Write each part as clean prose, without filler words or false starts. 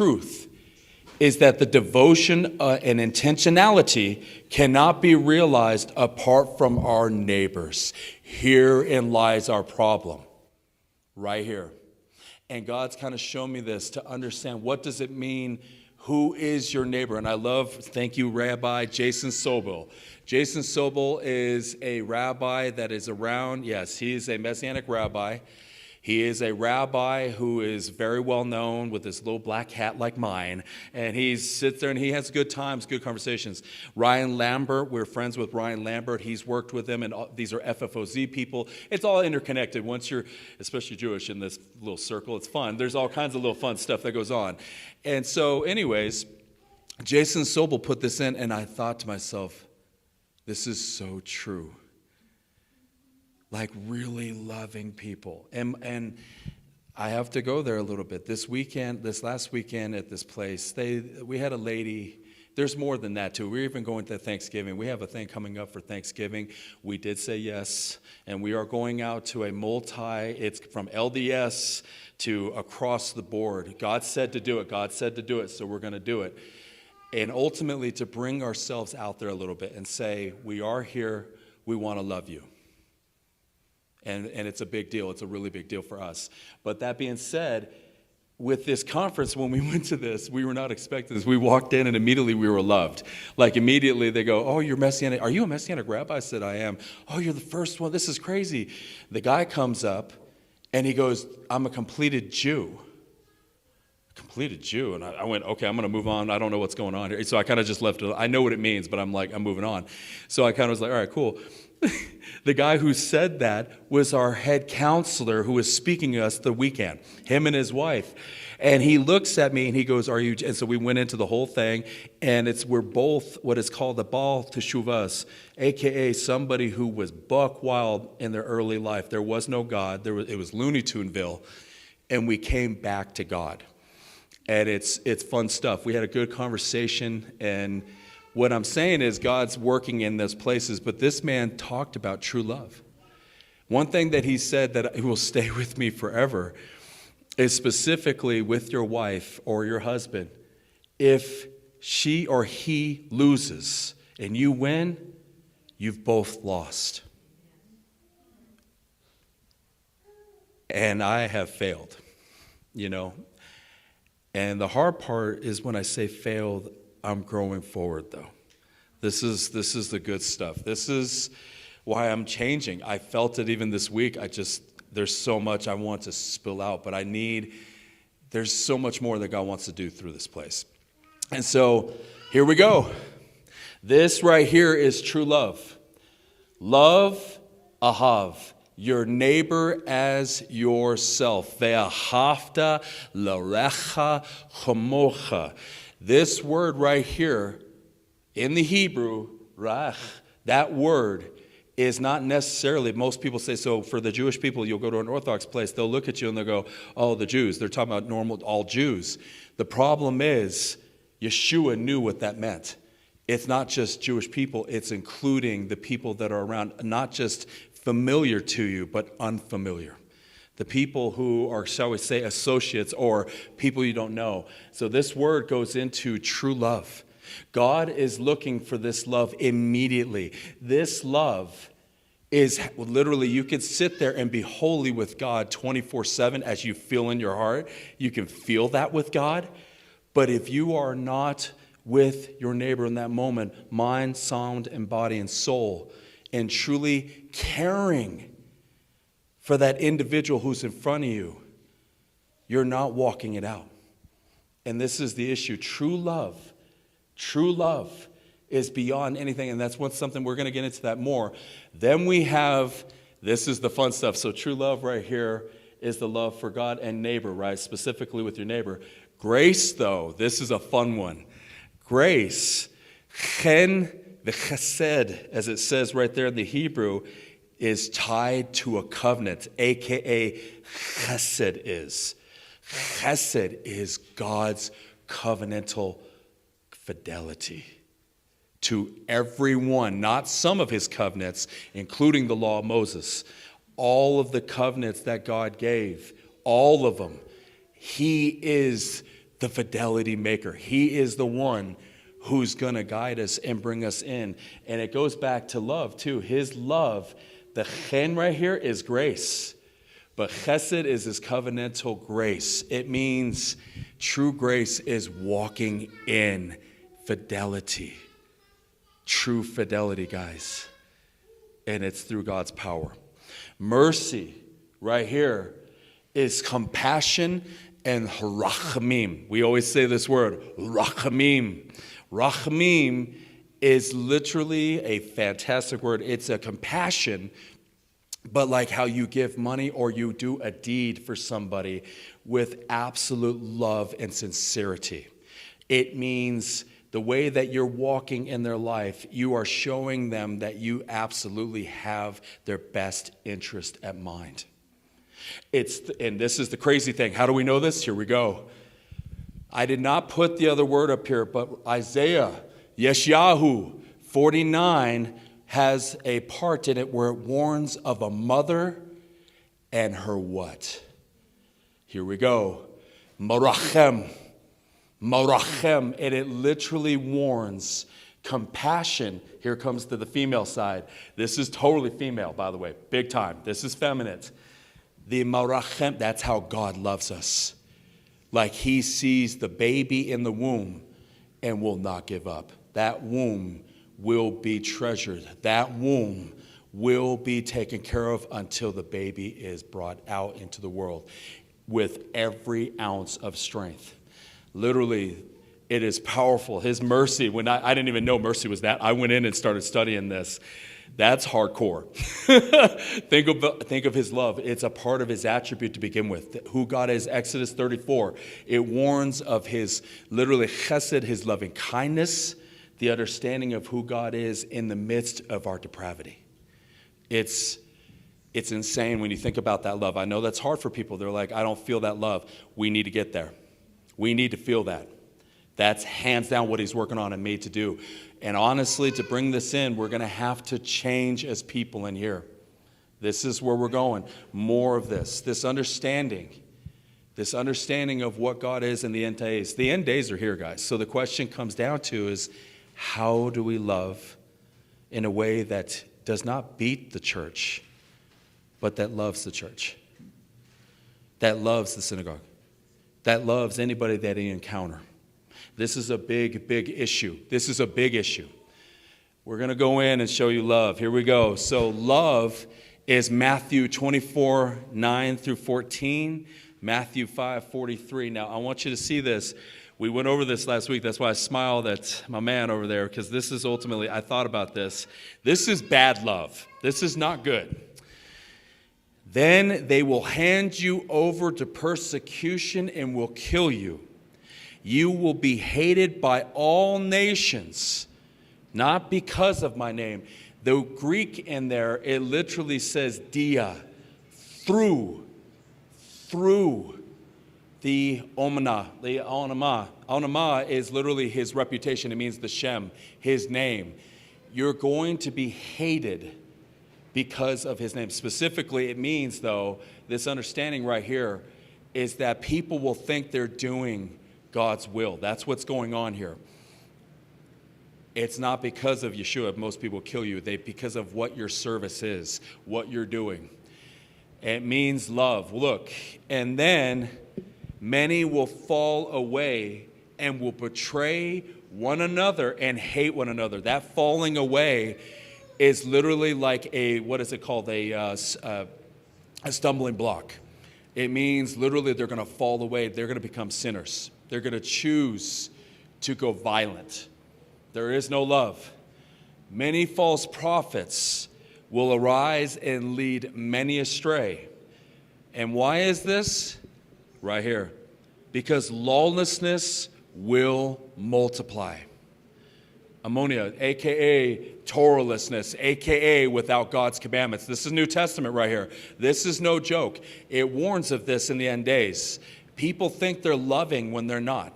truth is that the devotion and intentionality cannot be realized apart from our neighbors. Herein lies our problem, right here. And God's kind of shown me this to understand, what does it mean? Who is your neighbor? And I love, thank you, Rabbi Jason Sobel. Jason Sobel is a rabbi that is around, yes, he is a Messianic rabbi. He is a rabbi who is very well known with this little black hat like mine. And he sits there and he has good times, good conversations. Ryan Lambert, we're friends with Ryan Lambert. He's worked with him, and these are FFOZ people. It's all interconnected. Once you're, especially Jewish, in this little circle, it's fun. There's all kinds of little fun stuff that goes on. And so anyways, Jason Sobel put this in, and I thought to myself, this is so true. Like really loving people. And I have to go there a little bit. This last weekend at this place, we had a lady. There's more than that too. We're even going to Thanksgiving. We have a thing coming up for Thanksgiving. We did say yes, and we are going out to it's from LDS to across the board. God said to do it. God said to do it, so we're going to do it. And ultimately to bring ourselves out there a little bit and say, we are here, we want to love you. And it's a big deal. It's a really big deal for us. But that being said, with this conference, when we went to this, we were not expecting this. We walked in and immediately we were loved. Like immediately they go, oh, you're Messianic. Are you a Messianic rabbi? I said, I am. Oh, you're the first one. This is crazy. The guy comes up and he goes, I'm a completed Jew. Completed Jew. And I went, okay, I'm going to move on. I don't know what's going on here. So I kind of just left it. I know what it means, but I'm moving on. So I kind of was like, all right, cool. The guy who said that was our head counselor who was speaking to us the weekend, him and his wife. And he looks at me and he goes, are you? And so we went into the whole thing, and we're both what is called the Baal Teshuvas, a.k.a. somebody who was buck wild in their early life. There was no God. It was Looney Tuneville, and we came back to God. And it's fun stuff. We had a good conversation, and what I'm saying is God's working in those places, but this man talked about true love. One thing that he said that will stay with me forever is specifically with your wife or your husband. If she or he loses and you win, you've both lost. And I have failed, And the hard part is when I say failed, I'm growing forward, though. This is the good stuff. This is why I'm changing. I felt it even this week. There's so much I want to spill out, but there's so much more that God wants to do through this place. And so here we go. This right here is true love. Love, ahav, your neighbor as yourself. Ve'ahavta l'recha chamocha. This word right here, in the Hebrew, rach, that word is not necessarily, most people say, so for the Jewish people, you'll go to an Orthodox place, they'll look at you and they'll go, oh, the Jews. They're talking about all Jews. The problem is, Yeshua knew what that meant. It's not just Jewish people, it's including the people that are around, not just familiar to you, but unfamiliar. The people who are, shall we say, associates or people you don't know. So this word goes into true love. God is looking for this love immediately. This love is literally, you could sit there and be holy with God 24/7 as you feel in your heart. You can feel that with God. But if you are not with your neighbor in that moment, mind, sound, and body and soul, and truly caring for that individual who's in front of you, you're not walking it out. And this is the issue. True love is beyond anything, and that's something we're going to get into that more. Then we have, this is the fun stuff. So true love right here is the love for God and neighbor, right? Specifically with your neighbor. Grace, though, this is a fun one. Grace, chen v'chesed, as it says right there in the Hebrew, is tied to a covenant, a.k.a. chesed is. Chesed is God's covenantal fidelity to everyone, not some of his covenants, including the law of Moses. All of the covenants that God gave, all of them, he is the fidelity maker. He is the one who's going to guide us and bring us in. And it goes back to love too. His love, the chen right here is grace. But chesed is his covenantal grace. It means true grace is walking in fidelity. True fidelity, guys. And it's through God's power. Mercy, right here, is compassion and rachamim. We always say this word, rachamim. Rachamim is literally a fantastic word. It's a compassion, but like how you give money or you do a deed for somebody with absolute love and sincerity. It means the way that you're walking in their life, you are showing them that you absolutely have their best interest at mind. And this is the crazy thing. How do we know this? Here we go. I did not put the other word up here, but Isaiah, Yeshayahu 49 has a part in it where it warns of a mother and her what? Here we go. Marachem. Marachem. And it literally warns compassion. Here comes to the female side. This is totally female, by the way. Big time. This is feminine. The marachem, that's how God loves us. Like he sees the baby in the womb and will not give up. That womb will be treasured. That womb will be taken care of until the baby is brought out into the world with every ounce of strength. Literally, it is powerful. His mercy, when I didn't even know mercy was that. I went in and started studying this. That's hardcore. Think of his love. It's a part of his attribute to begin with. Who God is, Exodus 34. It warns of his, literally, chesed, his loving kindness, the understanding of who God is in the midst of our depravity. It's insane when you think about that love. I know that's hard for people. They're like, I don't feel that love. We need to get there. We need to feel that. That's hands down what he's working on and made to do. And honestly, to bring this in, we're going to have to change as people in here. This is where we're going. More of this understanding of what God is in the end days. The end days are here, guys. So the question comes down to is, how do we love in a way that does not beat the church, but that loves the church, that loves the synagogue, that loves anybody that they encounter? This is a big, big issue. This is a big issue. We're going to go in and show you love. Here we go. So love is Matthew 24, 9 through 14, Matthew 5, 43. Now, I want you to see this. We went over this last week. That's why I smiled at my man over there, because this is ultimately, I thought about this. This is bad love. This is not good. Then they will hand you over to persecution and will kill you. You will be hated by all nations, not because of my name. The Greek in there, it literally says dia, through the omana, the onama. Onama is literally his reputation. It means the Shem, his name. You're going to be hated because of his name. Specifically, it means, though, this understanding right here is that people will think they're doing God's will. That's what's going on here. It's not because of Yeshua. Most people kill you. Because of what your service is, what you're doing. It means love. Look, and then many will fall away and will betray one another and hate one another. That falling away is literally like what is it called? A stumbling block. It means literally they're going to fall away. They're going to become sinners. They're going to choose to go violent. There is no love. Many false prophets will arise and lead many astray. And why is this? Right here. Because lawlessness will multiply. Ammonia, a.k.a. Torahlessness, a.k.a. without God's commandments. This is New Testament right here. This is no joke. It warns of this in the end days. People think they're loving when they're not.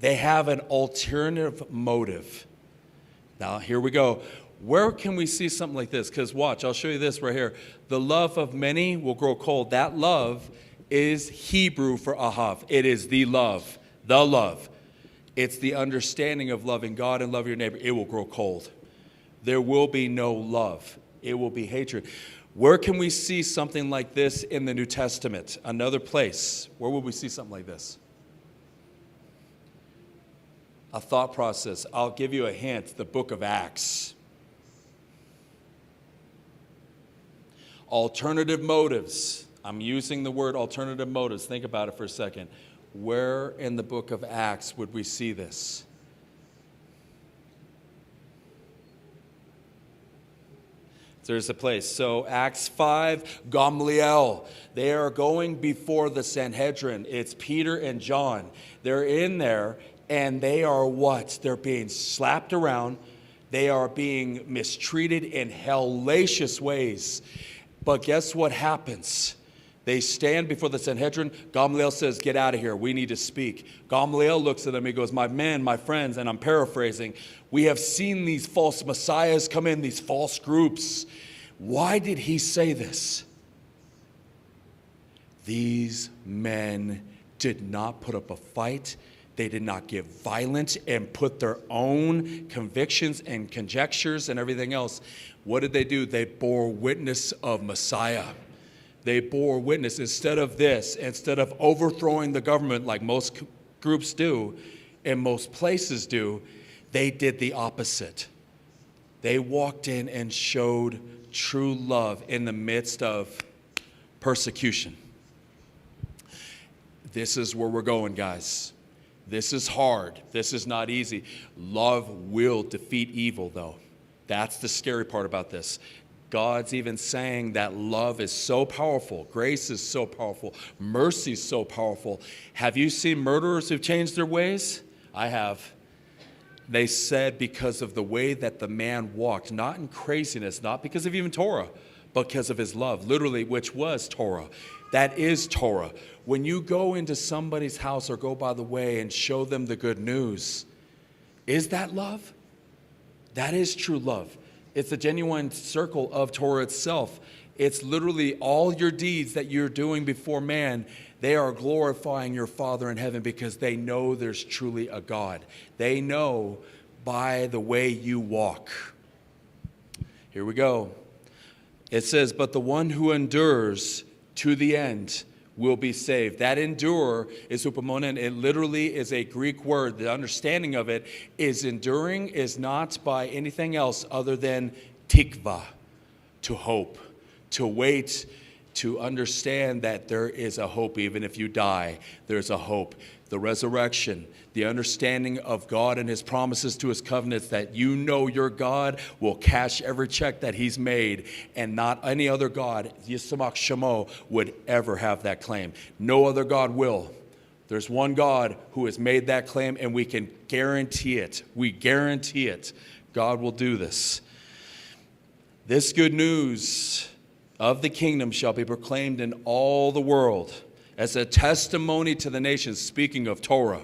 They have an alternative motive. Now, here we go. Where can we see something like this? Because watch, I'll show you this right here. The love of many will grow cold. That love is Hebrew for ahav. It is the love. The love. It's the understanding of loving God and loving your neighbor. It will grow cold. There will be no love. It will be hatred. Where can we see something like this in the New Testament? Another place. Where would we see something like this? A thought process. I'll give you a hint. The book of Acts. Alternative motives. I'm using the word alternative motives. Think about it for a second. Where in the book of Acts would we see this? There's a place. So Acts 5, Gamaliel. They are going before the Sanhedrin. It's Peter and John. They're in there, and they are what? They're being slapped around. They are being mistreated in hellacious ways. But guess what happens? They stand before the Sanhedrin. Gamaliel says, get out of here. We need to speak. Gamaliel looks at them. He goes, my men, my friends, and I'm paraphrasing, we have seen these false messiahs come in, these false groups. Why did he say this? These men did not put up a fight. They did not get violent and put their own convictions and conjectures and everything else. What did they do? They bore witness of Messiah. They bore witness. Instead of overthrowing the government like most groups do and most places do, they did the opposite. They walked in and showed true love in the midst of persecution. This is where we're going, guys. This is hard. This is not easy. Love will defeat evil, though. That's the scary part about this. God's even saying that love is so powerful. Grace is so powerful. Mercy is so powerful. Have you seen murderers who've changed their ways? I have. They said because of the way that the man walked, not in craziness, not because of even Torah, but because of his love, literally, which was Torah. That is Torah. When you go into somebody's house or go by the way and show them the good news, is that love? That is true love. It's the genuine circle of Torah itself. It's literally all your deeds that you're doing before man. They are glorifying your Father in heaven because they know there's truly a God. They know by the way you walk. Here we go. It says, but the one who endures to the end will be saved. That endure is upamonen. It literally is a Greek word. The understanding of it is enduring is not by anything else other than tikva, to hope, to wait, to understand that there is a hope. Even if you die, there's a hope. The resurrection, the understanding of God and his promises to his covenants, that you know your God will cash every check that he's made, and not any other God, Yisamak Shemo, would ever have that claim. No other God will. There's one God who has made that claim, and we can guarantee it. We guarantee it. God will do this. This good news of the kingdom shall be proclaimed in all the world as a testimony to the nations. Speaking of Torah,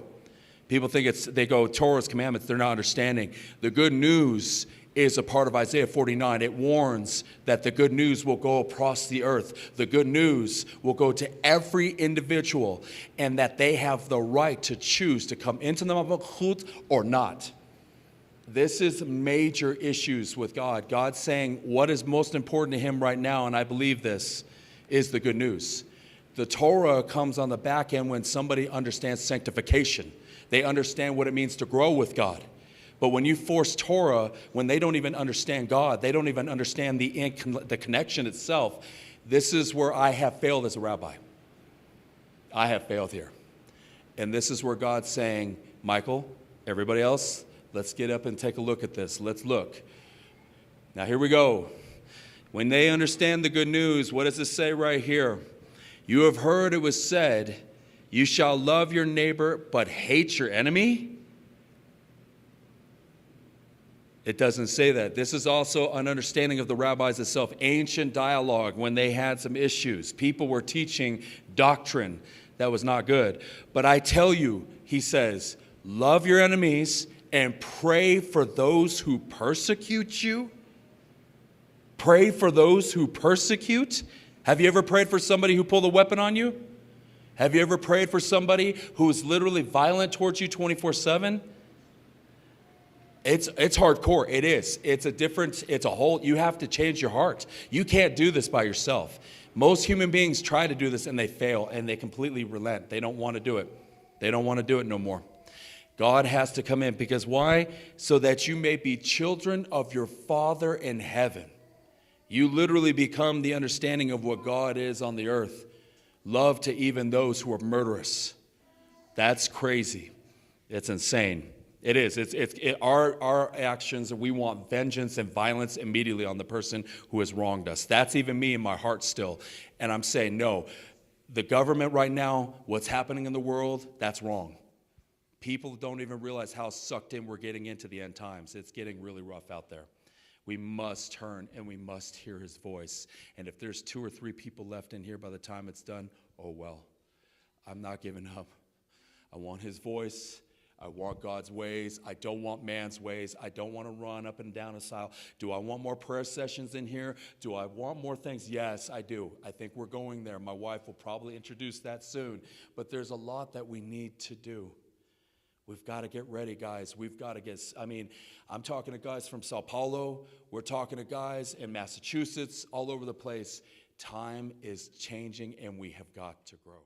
people think they go, Torah's commandments, they're not understanding. The good news is a part of Isaiah 49. It warns that the good news will go across the earth. The good news will go to every individual, and that they have the right to choose to come into the Malchut or not. This is major issues with God. God's saying what is most important to him right now, and I believe this, is the good news. The Torah comes on the back end when somebody understands sanctification. They understand what it means to grow with God. But when you force Torah, when they don't even understand God, they don't even understand the connection itself, this is where I have failed as a rabbi. I have failed here. And this is where God's saying, Michael, everybody else, let's get up and take a look at this. Let's look. Now here we go. When they understand the good news, what does it say right here? You have heard it was said, you shall love your neighbor but hate your enemy. It doesn't say that. This is also an understanding of the rabbis itself. Ancient dialogue when they had some issues. People were teaching doctrine that was not good. But I tell you, he says, love your enemies and pray for those who persecute you. Pray for those who persecute. Have you ever prayed for somebody who pulled a weapon on you? Have you ever prayed for somebody who is literally violent towards you 24/7? It's hardcore. It is. It's a whole, you have to change your heart. You can't do this by yourself. Most human beings try to do this and they fail and they completely relent. They don't want to do it. They don't want to do it no more. God has to come in because why? So that you may be children of your Father in heaven. You literally become the understanding of what God is on the earth. Love to even those who are murderous. That's crazy. It's insane. It is. Our actions, we want vengeance and violence immediately on the person who has wronged us. That's even me in my heart still. And I'm saying, no, the government right now, what's happening in the world, that's wrong. People don't even realize how sucked in we're getting into the end times. It's getting really rough out there. We must turn and we must hear his voice. And if there's 2 or 3 people left in here by the time it's done, oh well. I'm not giving up. I want his voice. I want God's ways. I don't want man's ways. I don't want to run up and down a aisle. Do I want more prayer sessions in here? Do I want more things? Yes, I do. I think we're going there. My wife will probably introduce that soon. But there's a lot that we need to do. We've got to get ready, guys. We've got to I'm talking to guys from Sao Paulo. We're talking to guys in Massachusetts, all over the place. Time is changing, and we have got to grow.